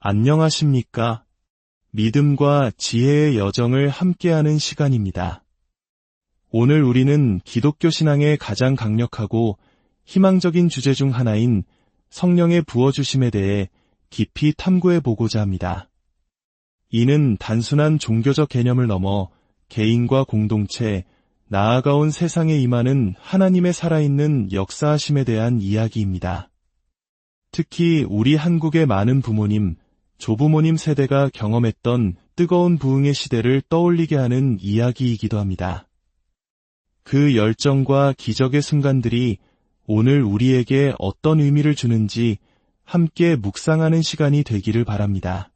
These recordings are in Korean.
안녕하십니까? 믿음과 지혜의 여정을 함께하는 시간입니다. 오늘 우리는 기독교 신앙의 가장 강력하고 희망적인 주제 중 하나인 성령의 부어주심에 대해 깊이 탐구해 보고자 합니다. 이는 단순한 종교적 개념을 넘어 개인과 공동체, 나아가 온 세상에 임하는 하나님의 살아있는 역사하심에 대한 이야기입니다. 특히 우리 한국의 많은 부모님, 조부모님 세대가 경험했던 뜨거운 부흥의 시대를 떠올리게 하는 이야기이기도 합니다. 그 열정과 기적의 순간들이 오늘 우리에게 어떤 의미를 주는지 함께 묵상하는 시간이 되기를 바랍니다.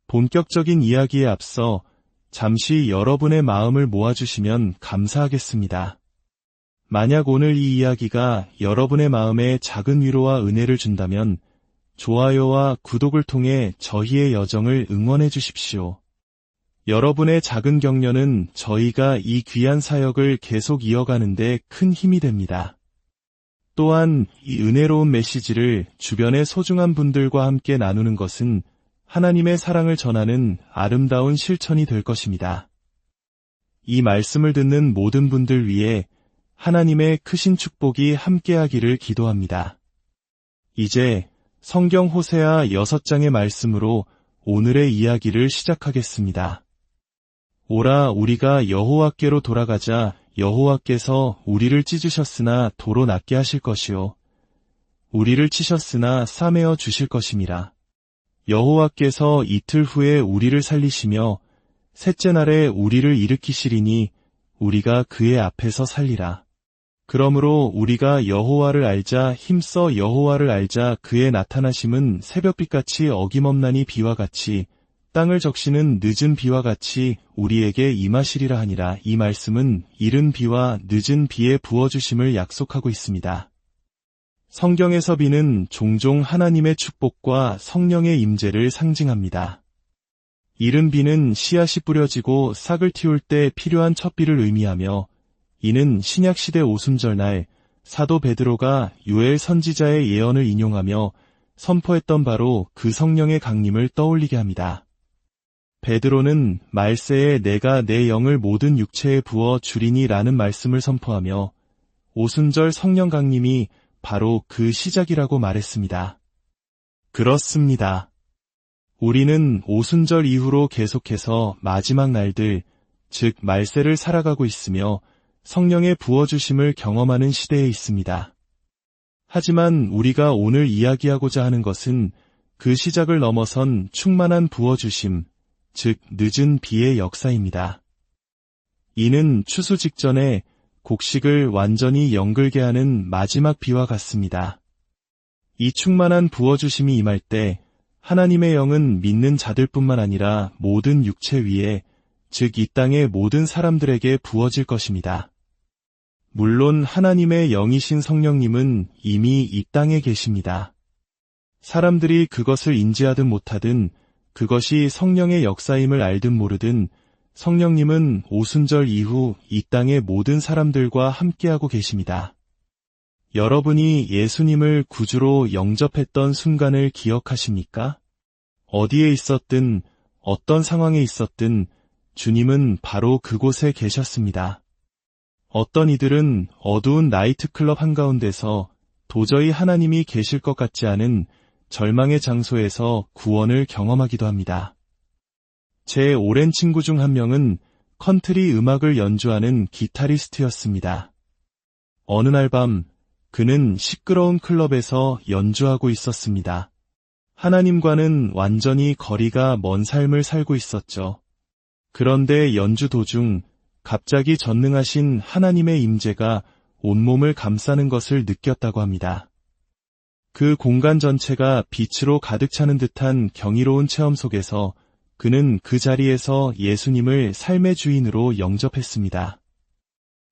본격적인 이야기에 앞서 잠시 여러분의 마음을 모아주시면 감사하겠습니다. 만약 오늘 이 이야기가 여러분의 마음에 작은 위로와 은혜를 준다면 좋아요와 구독을 통해 저희의 여정을 응원해 주십시오. 여러분의 작은 격려는 저희가 이 귀한 사역을 계속 이어가는 데 큰 힘이 됩니다. 또한 이 은혜로운 메시지를 주변의 소중한 분들과 함께 나누는 것은 하나님의 사랑을 전하는 아름다운 실천이 될 것입니다. 이 말씀을 듣는 모든 분들 위해 하나님의 크신 축복이 함께하기를 기도합니다. 이제 성경 호세아 6장의 말씀으로 오늘의 이야기를 시작하겠습니다. 오라 우리가 여호와께로 돌아가자. 여호와께서 우리를 찢으셨으나 도로 낫게 하실 것이요 우리를 치셨으나 싸매어 주실 것임이라. 여호와께서 이틀 후에 우리를 살리시며 셋째 날에 우리를 일으키시리니 우리가 그의 앞에서 살리라. 그러므로 우리가 여호와를 알자 힘써 여호와를 알자. 그의 나타나심은 새벽빛같이 어김없나니 비와 같이 땅을 적시는 늦은 비와 같이 우리에게 임하시리라 하니라. 이 말씀은 이른 비와 늦은 비의 부어주심을 약속하고 있습니다. 성경에서 비는 종종 하나님의 축복과 성령의 임재를 상징합니다. 이른 비는 씨앗이 뿌려지고 싹을 틔울 때 필요한 첫 비를 의미하며 이는 신약시대 오순절날 사도 베드로가 요엘 선지자의 예언을 인용하며 선포했던 바로 그 성령의 강림을 떠올리게 합니다. 베드로는 말세에 내가 내 영을 모든 육체에 부어 주리니 라는 말씀을 선포하며 오순절 성령 강림이 바로 그 시작이라고 말했습니다. 그렇습니다. 우리는 오순절 이후로 계속해서 마지막 날들, 즉 말세를 살아가고 있으며 성령의 부어주심을 경험하는 시대에 있습니다. 하지만 우리가 오늘 이야기하고자 하는 것은 그 시작을 넘어선 충만한 부어주심, 즉 늦은 비의 역사입니다. 이는 추수 직전에 곡식을 완전히 영글게 하는 마지막 비와 같습니다. 이 충만한 부어주심이 임할 때 하나님의 영은 믿는 자들뿐만 아니라 모든 육체 위에, 즉 이 땅의 모든 사람들에게 부어질 것입니다. 물론 하나님의 영이신 성령님은 이미 이 땅에 계십니다. 사람들이 그것을 인지하든 못하든 그것이 성령의 역사임을 알든 모르든 성령님은 오순절 이후 이 땅의 모든 사람들과 함께하고 계십니다. 여러분이 예수님을 구주로 영접했던 순간을 기억하십니까? 어디에 있었든 어떤 상황에 있었든 주님은 바로 그곳에 계셨습니다. 어떤 이들은 어두운 나이트클럽 한가운데서 도저히 하나님이 계실 것 같지 않은 절망의 장소에서 구원을 경험하기도 합니다. 제 오랜 친구 중 한 명은 컨트리 음악을 연주하는 기타리스트였습니다. 어느 날 밤 그는 시끄러운 클럽에서 연주하고 있었습니다. 하나님과는 완전히 거리가 먼 삶을 살고 있었죠. 그런데 연주 도중 갑자기 전능하신 하나님의 임재가 온몸을 감싸는 것을 느꼈다고 합니다. 그 공간 전체가 빛으로 가득 차는 듯한 경이로운 체험 속에서 그는 그 자리에서 예수님을 삶의 주인으로 영접했습니다.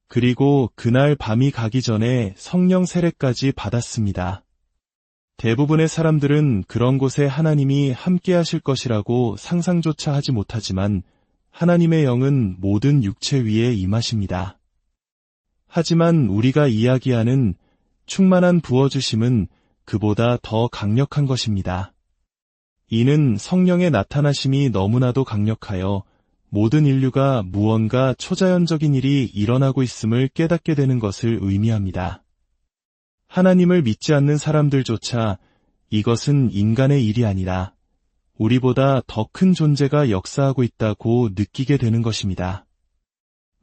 그리고 그날 밤이 가기 전에 성령 세례까지 받았습니다. 대부분의 사람들은 그런 곳에 하나님이 함께 하실 것이라고 상상조차 하지 못하지만 하나님의 영은 모든 육체 위에 임하십니다. 하지만 우리가 이야기하는 충만한 부어주심은 그보다 더 강력한 것입니다. 이는 성령의 나타나심이 너무나도 강력하여 모든 인류가 무언가 초자연적인 일이 일어나고 있음을 깨닫게 되는 것을 의미합니다. 하나님을 믿지 않는 사람들조차 이것은 인간의 일이 아니라 우리보다 더 큰 존재가 역사하고 있다고 느끼게 되는 것입니다.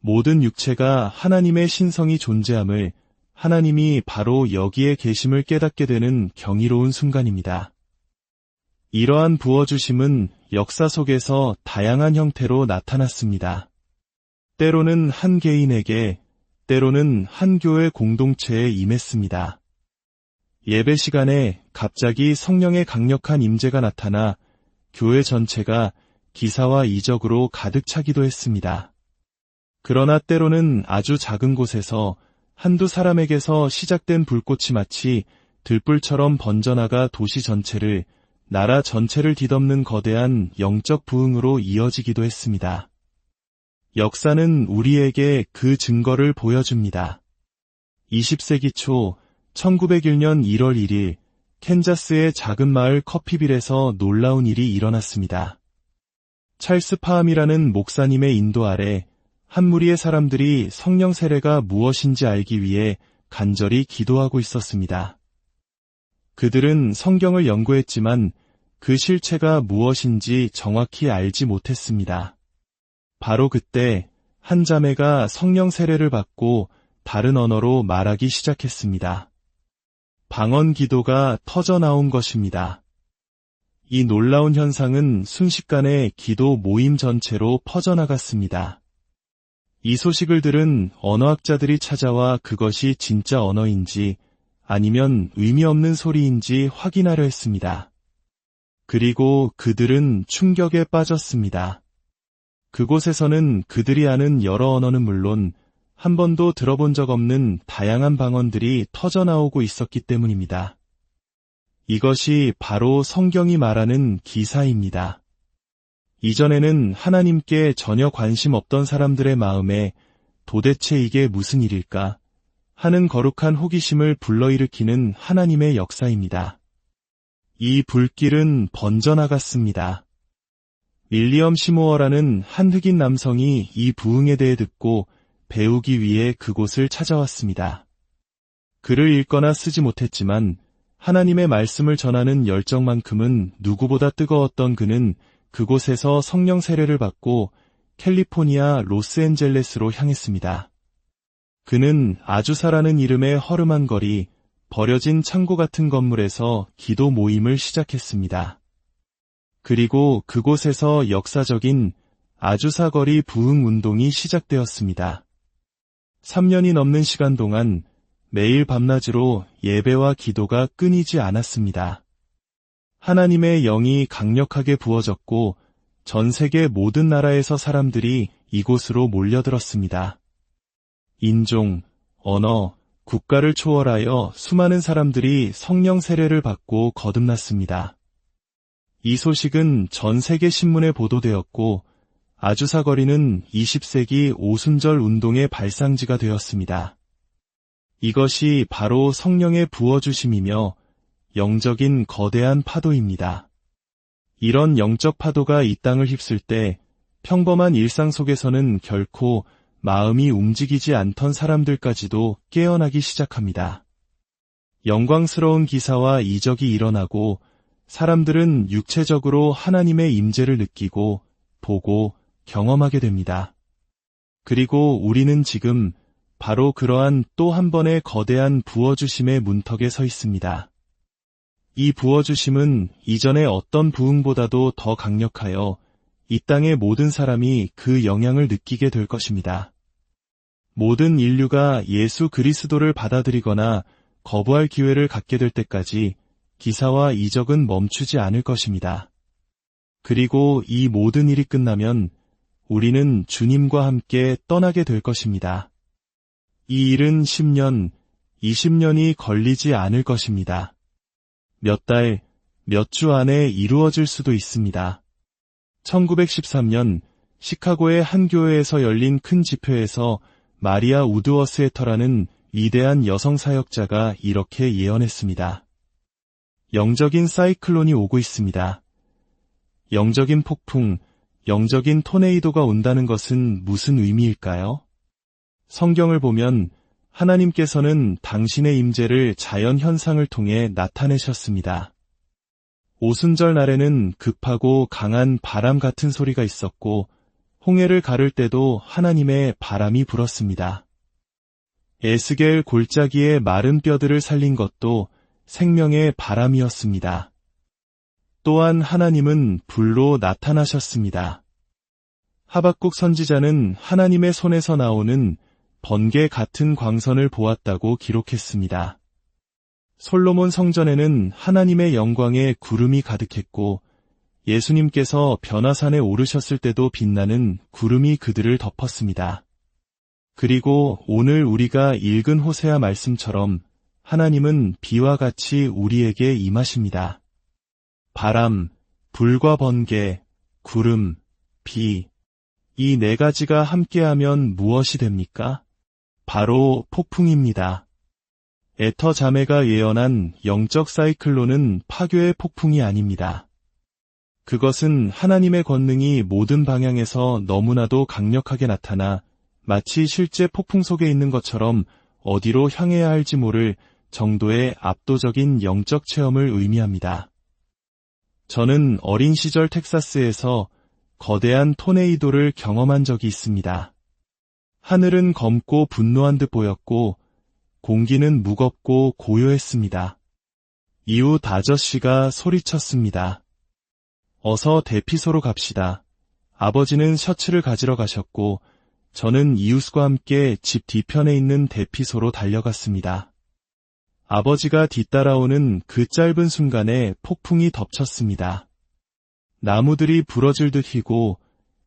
모든 육체가 하나님의 신성이 존재함을 하나님이 바로 여기에 계심을 깨닫게 되는 경이로운 순간입니다. 이러한 부어주심은 역사 속에서 다양한 형태로 나타났습니다. 때로는 한 개인에게, 때로는 한 교회 공동체에 임했습니다. 예배 시간에 갑자기 성령의 강력한 임재가 나타나 교회 전체가 기사와 이적으로 가득 차기도 했습니다. 그러나 때로는 아주 작은 곳에서 한두 사람에게서 시작된 불꽃이 마치 들불처럼 번져나가 도시 전체를, 나라 전체를 뒤덮는 거대한 영적 부흥으로 이어지기도 했습니다. 역사는 우리에게 그 증거를 보여줍니다. 20세기 초 1901년 1월 1일 캔자스의 작은 마을 커피빌에서 놀라운 일이 일어났습니다. 찰스 파함이라는 목사님의 인도 아래 한 무리의 사람들이 성령 세례가 무엇인지 알기 위해 간절히 기도하고 있었습니다. 그들은 성경을 연구했지만 그 실체가 무엇인지 정확히 알지 못했습니다. 바로 그때 한 자매가 성령 세례를 받고 다른 언어로 말하기 시작했습니다. 방언 기도가 터져나온 것입니다. 이 놀라운 현상은 순식간에 기도 모임 전체로 퍼져나갔습니다. 이 소식을 들은 언어학자들이 찾아와 그것이 진짜 언어인지 아니면 의미 없는 소리인지 확인하려 했습니다. 그리고 그들은 충격에 빠졌습니다. 그곳에서는 그들이 아는 여러 언어는 물론 한 번도 들어본 적 없는 다양한 방언들이 터져나오고 있었기 때문입니다. 이것이 바로 성경이 말하는 기사입니다. 이전에는 하나님께 전혀 관심 없던 사람들의 마음에 도대체 이게 무슨 일일까 하는 거룩한 호기심을 불러일으키는 하나님의 역사입니다. 이 불길은 번져나갔습니다. 윌리엄 시모어라는 한 흑인 남성이 이 부흥에 대해 듣고 배우기 위해 그곳을 찾아왔습니다. 글을 읽거나 쓰지 못했지만 하나님의 말씀을 전하는 열정만큼은 누구보다 뜨거웠던 그는 그곳에서 성령 세례를 받고 캘리포니아 로스앤젤레스로 향했습니다. 그는 아주사라는 이름의 허름한 거리, 버려진 창고 같은 건물에서 기도 모임을 시작했습니다. 그리고 그곳에서 역사적인 아주사 거리 부흥 운동이 시작되었습니다. 3년이 넘는 시간 동안 매일 밤낮으로 예배와 기도가 끊이지 않았습니다. 하나님의 영이 강력하게 부어졌고 전 세계 모든 나라에서 사람들이 이곳으로 몰려들었습니다. 인종, 언어, 국가를 초월하여 수많은 사람들이 성령 세례를 받고 거듭났습니다. 이 소식은 전 세계 신문에 보도되었고 아주사 거리는 20세기 오순절 운동의 발상지가 되었습니다. 이것이 바로 성령의 부어주심이며 영적인 거대한 파도입니다. 이런 영적 파도가 이 땅을 휩쓸 때 평범한 일상 속에서는 결코 마음이 움직이지 않던 사람들까지도 깨어나기 시작합니다. 영광스러운 기사와 이적이 일어나고 사람들은 육체적으로 하나님의 임재를 느끼고 보고 경험하게 됩니다. 그리고 우리는 지금 바로 그러한 또 한 번의 거대한 부어주심의 문턱에 서 있습니다. 이 부어주심은 이전의 어떤 부흥보다도 더 강력하여 이 땅의 모든 사람이 그 영향을 느끼게 될 것입니다. 모든 인류가 예수 그리스도를 받아들이거나 거부할 기회를 갖게 될 때까지 기사와 이적은 멈추지 않을 것입니다. 그리고 이 모든 일이 끝나면 우리는 주님과 함께 떠나게 될 것입니다. 이 일은 10년, 20년이 걸리지 않을 것입니다. 몇 달, 몇 주 안에 이루어질 수도 있습니다. 1913년 시카고의 한 교회에서 열린 큰 집회에서 마리아 우드워스헤터라는 위대한 여성 사역자가 이렇게 예언했습니다. 영적인 사이클론이 오고 있습니다. 영적인 폭풍, 영적인 토네이도가 온다는 것은 무슨 의미일까요? 성경을 보면 하나님께서는 당신의 임재를 자연 현상을 통해 나타내셨습니다. 오순절 날에는 급하고 강한 바람 같은 소리가 있었고 홍해를 가를 때도 하나님의 바람이 불었습니다. 에스겔 골짜기의 마른 뼈들을 살린 것도 생명의 바람이었습니다. 또한 하나님은 불로 나타나셨습니다. 하박국 선지자는 하나님의 손에서 나오는 번개 같은 광선을 보았다고 기록했습니다. 솔로몬 성전에는 하나님의 영광의 구름이 가득했고 예수님께서 변화산에 오르셨을 때도 빛나는 구름이 그들을 덮었습니다. 그리고 오늘 우리가 읽은 호세아 말씀처럼 하나님은 비와 같이 우리에게 임하십니다. 바람, 불과 번개, 구름, 비, 이 네 가지가 함께하면 무엇이 됩니까? 바로 폭풍입니다. 에터 자매가 예언한 영적 사이클론은 파괴의 폭풍이 아닙니다. 그것은 하나님의 권능이 모든 방향에서 너무나도 강력하게 나타나 마치 실제 폭풍 속에 있는 것처럼 어디로 향해야 할지 모를 정도의 압도적인 영적 체험을 의미합니다. 저는 어린 시절 텍사스에서 거대한 토네이도를 경험한 적이 있습니다. 하늘은 검고 분노한 듯 보였고 공기는 무겁고 고요했습니다. 이후 아저씨가 소리쳤습니다. 어서 대피소로 갑시다. 아버지는 셔츠를 가지러 가셨고 저는 이웃과 함께 집 뒤편에 있는 대피소로 달려갔습니다. 아버지가 뒤따라오는 그 짧은 순간에 폭풍이 덮쳤습니다. 나무들이 부러질 듯 휘고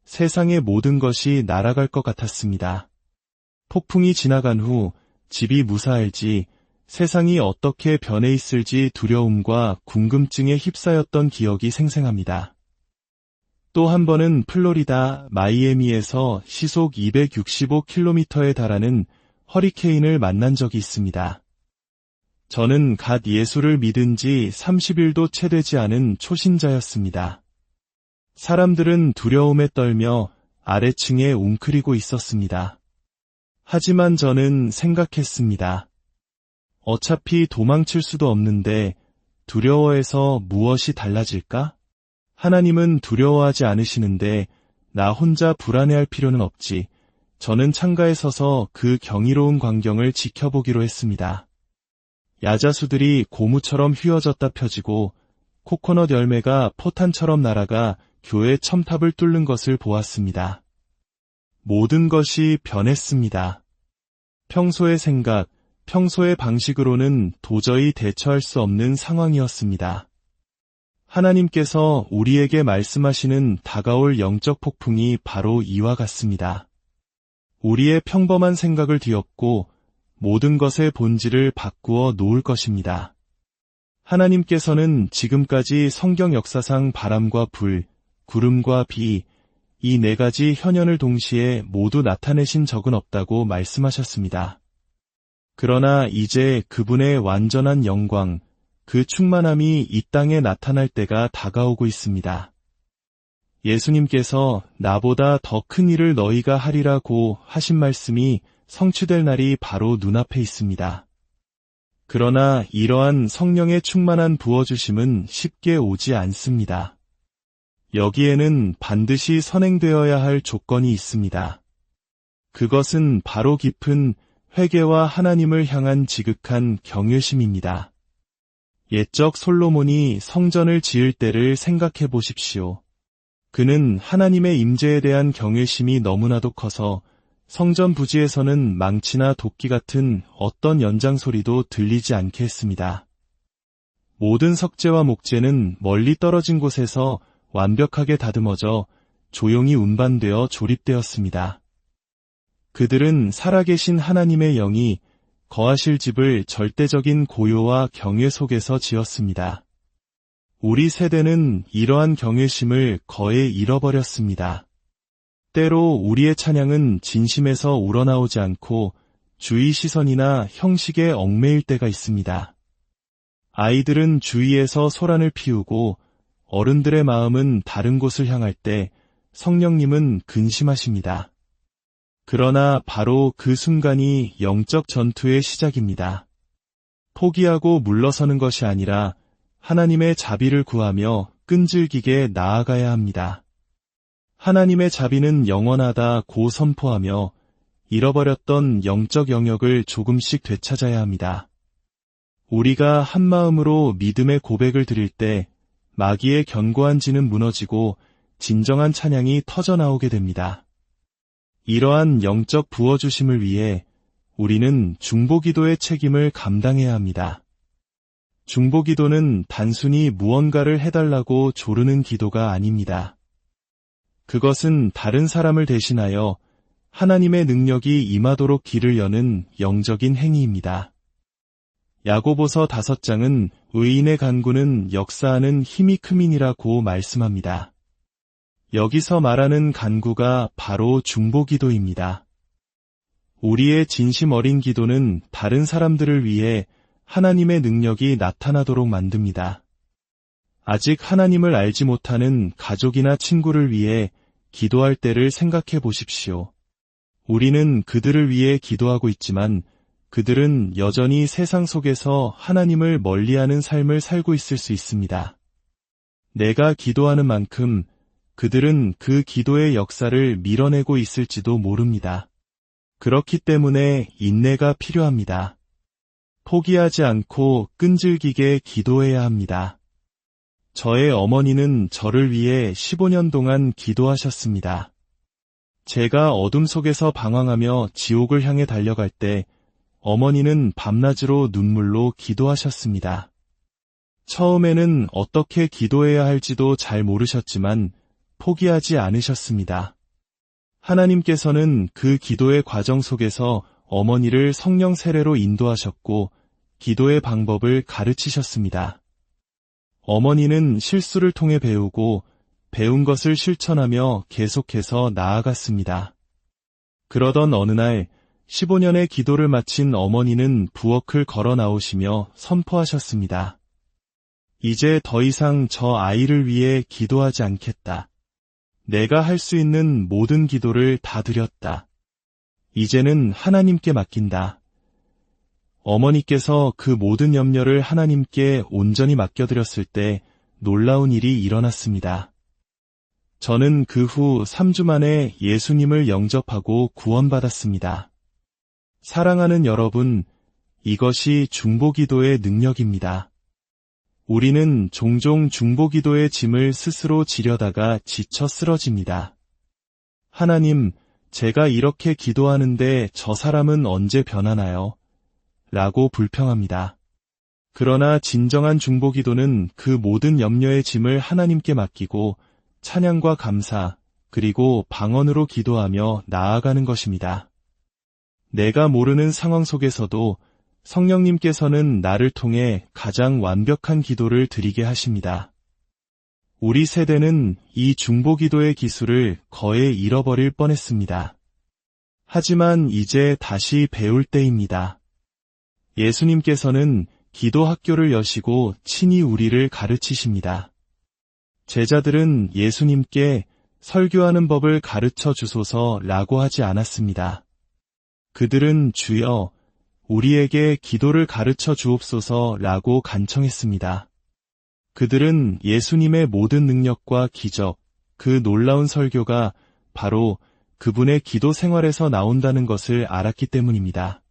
세상의 모든 것이 날아갈 것 같았습니다. 폭풍이 지나간 후 집이 무사할지 세상이 어떻게 변해 있을지 두려움과 궁금증에 휩싸였던 기억이 생생합니다. 또 한 번은 플로리다 마이애미에서 시속 265km에 달하는 허리케인을 만난 적이 있습니다. 저는 갓 예수를 믿은 지 30일도 채 되지 않은 초신자였습니다. 사람들은 두려움에 떨며 아래층에 웅크리고 있었습니다. 하지만 저는 생각했습니다. 어차피 도망칠 수도 없는데 두려워해서 무엇이 달라질까? 하나님은 두려워하지 않으시는데 나 혼자 불안해할 필요는 없지. 저는 창가에 서서 그 경이로운 광경을 지켜보기로 했습니다. 야자수들이 고무처럼 휘어졌다 펴지고 코코넛 열매가 포탄처럼 날아가 교회 첨탑을 뚫는 것을 보았습니다. 모든 것이 변했습니다. 평소의 생각, 평소의 방식으로는 도저히 대처할 수 없는 상황이었습니다. 하나님께서 우리에게 말씀하시는 다가올 영적 폭풍이 바로 이와 같습니다. 우리의 평범한 생각을 뒤엎고 모든 것의 본질을 바꾸어 놓을 것입니다. 하나님께서는 지금까지 성경 역사상 바람과 불, 구름과 비, 이 네 가지 현현을 동시에 모두 나타내신 적은 없다고 말씀하셨습니다. 그러나 이제 그분의 완전한 영광, 그 충만함이 이 땅에 나타날 때가 다가오고 있습니다. 예수님께서 나보다 더 큰 일을 너희가 하리라고 하신 말씀이 성취될 날이 바로 눈앞에 있습니다. 그러나 이러한 성령의 충만한 부어주심은 쉽게 오지 않습니다. 여기에는 반드시 선행되어야 할 조건이 있습니다. 그것은 바로 깊은 회개와 하나님을 향한 지극한 경외심입니다. 옛적 솔로몬이 성전을 지을 때를 생각해 보십시오. 그는 하나님의 임재에 대한 경외심이 너무나도 커서 성전 부지에서는 망치나 도끼 같은 어떤 연장 소리도 들리지 않게 했습니다. 모든 석재와 목재는 멀리 떨어진 곳에서 완벽하게 다듬어져 조용히 운반되어 조립되었습니다. 그들은 살아계신 하나님의 영이 거하실 집을 절대적인 고요와 경외 속에서 지었습니다. 우리 세대는 이러한 경외심을 거의 잃어버렸습니다. 때로 우리의 찬양은 진심에서 우러나오지 않고 주의 시선이나 형식에 얽매일 때가 있습니다. 아이들은 주위에서 소란을 피우고 어른들의 마음은 다른 곳을 향할 때 성령님은 근심하십니다. 그러나 바로 그 순간이 영적 전투의 시작입니다. 포기하고 물러서는 것이 아니라 하나님의 자비를 구하며 끈질기게 나아가야 합니다. 하나님의 자비는 영원하다고 선포하며 잃어버렸던 영적 영역을 조금씩 되찾아야 합니다. 우리가 한마음으로 믿음의 고백을 드릴 때 마귀의 견고한 진은 무너지고 진정한 찬양이 터져나오게 됩니다. 이러한 영적 부어주심을 위해 우리는 중보기도의 책임을 감당해야 합니다. 중보기도는 단순히 무언가를 해달라고 조르는 기도가 아닙니다. 그것은 다른 사람을 대신하여 하나님의 능력이 임하도록 길을 여는 영적인 행위입니다. 야고보서 5장은 의인의 간구는 역사하는 힘이 큼이니라고 말씀합니다. 여기서 말하는 간구가 바로 중보기도입니다. 우리의 진심 어린 기도는 다른 사람들을 위해 하나님의 능력이 나타나도록 만듭니다. 아직 하나님을 알지 못하는 가족이나 친구를 위해 기도할 때를 생각해 보십시오. 우리는 그들을 위해 기도하고 있지만 그들은 여전히 세상 속에서 하나님을 멀리하는 삶을 살고 있을 수 있습니다. 내가 기도하는 만큼 그들은 그 기도의 역사를 밀어내고 있을지도 모릅니다. 그렇기 때문에 인내가 필요합니다. 포기하지 않고 끈질기게 기도해야 합니다. 저의 어머니는 저를 위해 15년 동안 기도하셨습니다. 제가 어둠 속에서 방황하며 지옥을 향해 달려갈 때 어머니는 밤낮으로 눈물로 기도하셨습니다. 처음에는 어떻게 기도해야 할지도 잘 모르셨지만 포기하지 않으셨습니다. 하나님께서는 그 기도의 과정 속에서 어머니를 성령 세례로 인도하셨고 기도의 방법을 가르치셨습니다. 어머니는 실수를 통해 배우고 배운 것을 실천하며 계속해서 나아갔습니다. 그러던 어느 날 15년의 기도를 마친 어머니는 부엌을 걸어 나오시며 선포하셨습니다. 이제 더 이상 저 아이를 위해 기도하지 않겠다. 내가 할 수 있는 모든 기도를 다 드렸다. 이제는 하나님께 맡긴다. 어머니께서 그 모든 염려를 하나님께 온전히 맡겨드렸을 때 놀라운 일이 일어났습니다. 저는 그 후 3주 만에 예수님을 영접하고 구원받았습니다. 사랑하는 여러분, 이것이 중보기도의 능력입니다. 우리는 종종 중보기도의 짐을 스스로 지려다가 지쳐 쓰러집니다. 하나님, 제가 이렇게 기도하는데 저 사람은 언제 변하나요? 라고 불평합니다. 그러나 진정한 중보기도는 그 모든 염려의 짐을 하나님께 맡기고 찬양과 감사, 그리고 방언으로 기도하며 나아가는 것입니다. 내가 모르는 상황 속에서도 성령님께서는 나를 통해 가장 완벽한 기도를 드리게 하십니다. 우리 세대는 이 중보기도의 기술을 거의 잃어버릴 뻔했습니다. 하지만 이제 다시 배울 때입니다. 예수님께서는 기도 학교를 여시고 친히 우리를 가르치십니다. 제자들은 예수님께 설교하는 법을 가르쳐 주소서라고 하지 않았습니다. 그들은 주여, 우리에게 기도를 가르쳐 주옵소서라고 간청했습니다. 그들은 예수님의 모든 능력과 기적, 그 놀라운 설교가 바로 그분의 기도 생활에서 나온다는 것을 알았기 때문입니다.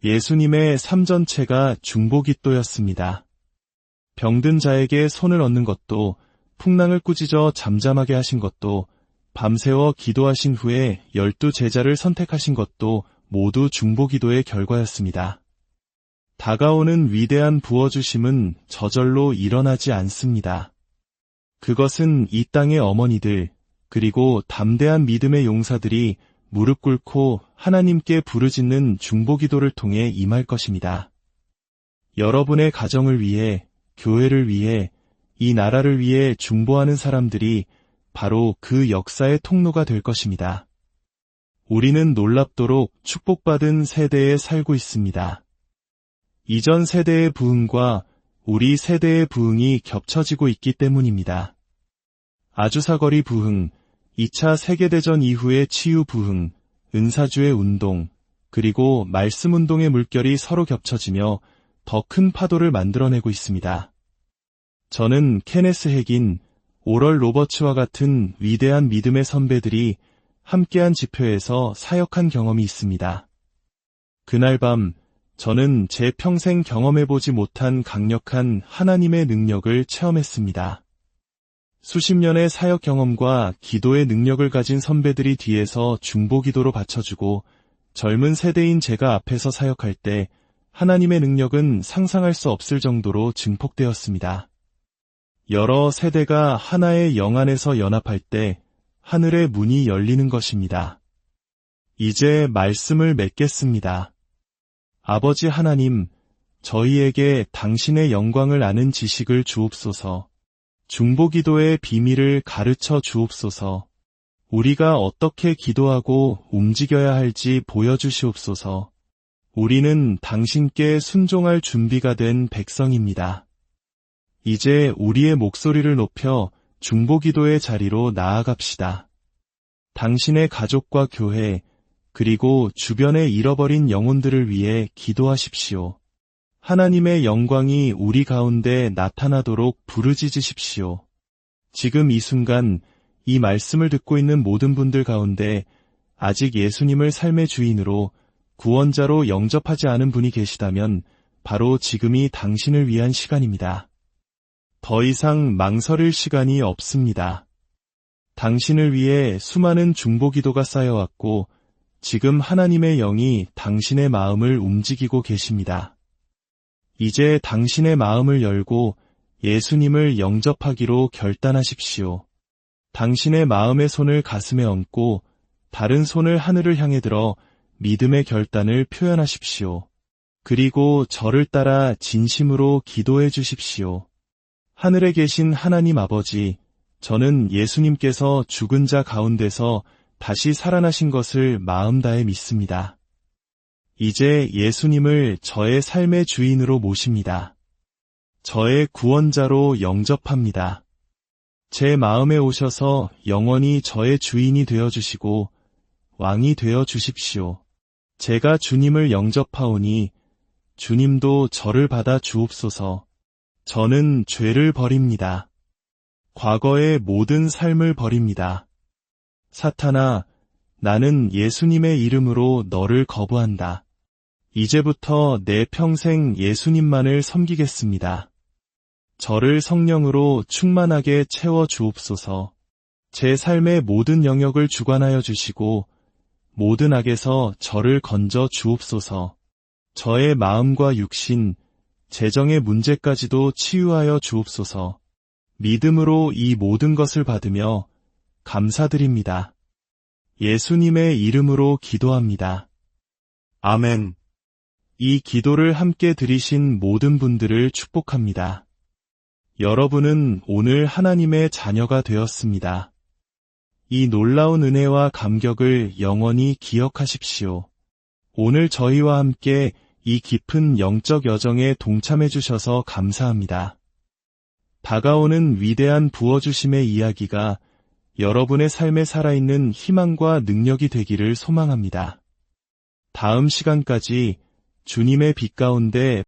예수님의 삶 전체가 중보기도였습니다. 병든 자에게 손을 얹는 것도, 풍랑을 꾸짖어 잠잠하게 하신 것도, 밤새워 기도하신 후에 12 제자를 선택하신 것도 모두 중보기도의 결과였습니다. 다가오는 위대한 부어주심은 저절로 일어나지 않습니다. 그것은 이 땅의 어머니들, 그리고 담대한 믿음의 용사들이 무릎 꿇고 하나님께 부르짖는 중보기도를 통해 임할 것입니다. 여러분의 가정을 위해, 교회를 위해, 이 나라를 위해 중보하는 사람들이 바로 그 역사의 통로가 될 것입니다. 우리는 놀랍도록 축복받은 세대에 살고 있습니다. 이전 세대의 부흥과 우리 세대의 부흥이 겹쳐지고 있기 때문입니다. 아주사거리 부흥, 2차 세계대전 이후의 치유 부흥, 은사주의 운동, 그리고 말씀 운동의 물결이 서로 겹쳐지며 더 큰 파도를 만들어내고 있습니다. 저는 케네스 핵인, 오럴 로버츠와 같은 위대한 믿음의 선배들이 함께한 집회에서 사역한 경험이 있습니다. 그날 밤 저는 제 평생 경험해보지 못한 강력한 하나님의 능력을 체험했습니다. 수십 년의 사역 경험과 기도의 능력을 가진 선배들이 뒤에서 중보기도로 받쳐주고 젊은 세대인 제가 앞에서 사역할 때 하나님의 능력은 상상할 수 없을 정도로 증폭되었습니다. 여러 세대가 하나의 영 안에서 연합할 때 하늘의 문이 열리는 것입니다. 이제 말씀을 맺겠습니다. 아버지 하나님, 저희에게 당신의 영광을 아는 지식을 주옵소서. 중보기도의 비밀을 가르쳐 주옵소서. 우리가 어떻게 기도하고 움직여야 할지 보여주시옵소서. 우리는 당신께 순종할 준비가 된 백성입니다. 이제 우리의 목소리를 높여 중보기도의 자리로 나아갑시다. 당신의 가족과 교회, 그리고 주변의 잃어버린 영혼들을 위해 기도하십시오. 하나님의 영광이 우리 가운데 나타나도록 부르짖으십시오. 지금 이 순간 이 말씀을 듣고 있는 모든 분들 가운데 아직 예수님을 삶의 주인으로 구원자로 영접하지 않은 분이 계시다면 바로 지금이 당신을 위한 시간입니다. 더 이상 망설일 시간이 없습니다. 당신을 위해 수많은 중보기도가 쌓여왔고 지금 하나님의 영이 당신의 마음을 움직이고 계십니다. 이제 당신의 마음을 열고 예수님을 영접하기로 결단하십시오. 당신의 마음의 손을 가슴에 얹고 다른 손을 하늘을 향해 들어 믿음의 결단을 표현하십시오. 그리고 저를 따라 진심으로 기도해 주십시오. 하늘에 계신 하나님 아버지, 저는 예수님께서 죽은 자 가운데서 다시 살아나신 것을 마음 다해 믿습니다. 이제 예수님을 저의 삶의 주인으로 모십니다. 저의 구원자로 영접합니다. 제 마음에 오셔서 영원히 저의 주인이 되어주시고 왕이 되어주십시오. 제가 주님을 영접하오니 주님도 저를 받아 주옵소서. 저는 죄를 버립니다. 과거의 모든 삶을 버립니다. 사탄아, 나는 예수님의 이름으로 너를 거부한다. 이제부터 내 평생 예수님만을 섬기겠습니다. 저를 성령으로 충만하게 채워 주옵소서. 제 삶의 모든 영역을 주관하여 주시고 모든 악에서 저를 건져 주옵소서. 저의 마음과 육신, 재정의 문제까지도 치유하여 주옵소서. 믿음으로 이 모든 것을 받으며 감사드립니다. 예수님의 이름으로 기도합니다. 아멘. 이 기도를 함께 드리신 모든 분들을 축복합니다. 여러분은 오늘 하나님의 자녀가 되었습니다. 이 놀라운 은혜와 감격을 영원히 기억하십시오. 오늘 저희와 함께 이 깊은 영적 여정에 동참해 주셔서 감사합니다. 다가오는 위대한 부어주심의 이야기가 여러분의 삶에 살아있는 희망과 능력이 되기를 소망합니다. 다음 시간까지 주님의 빛 가운데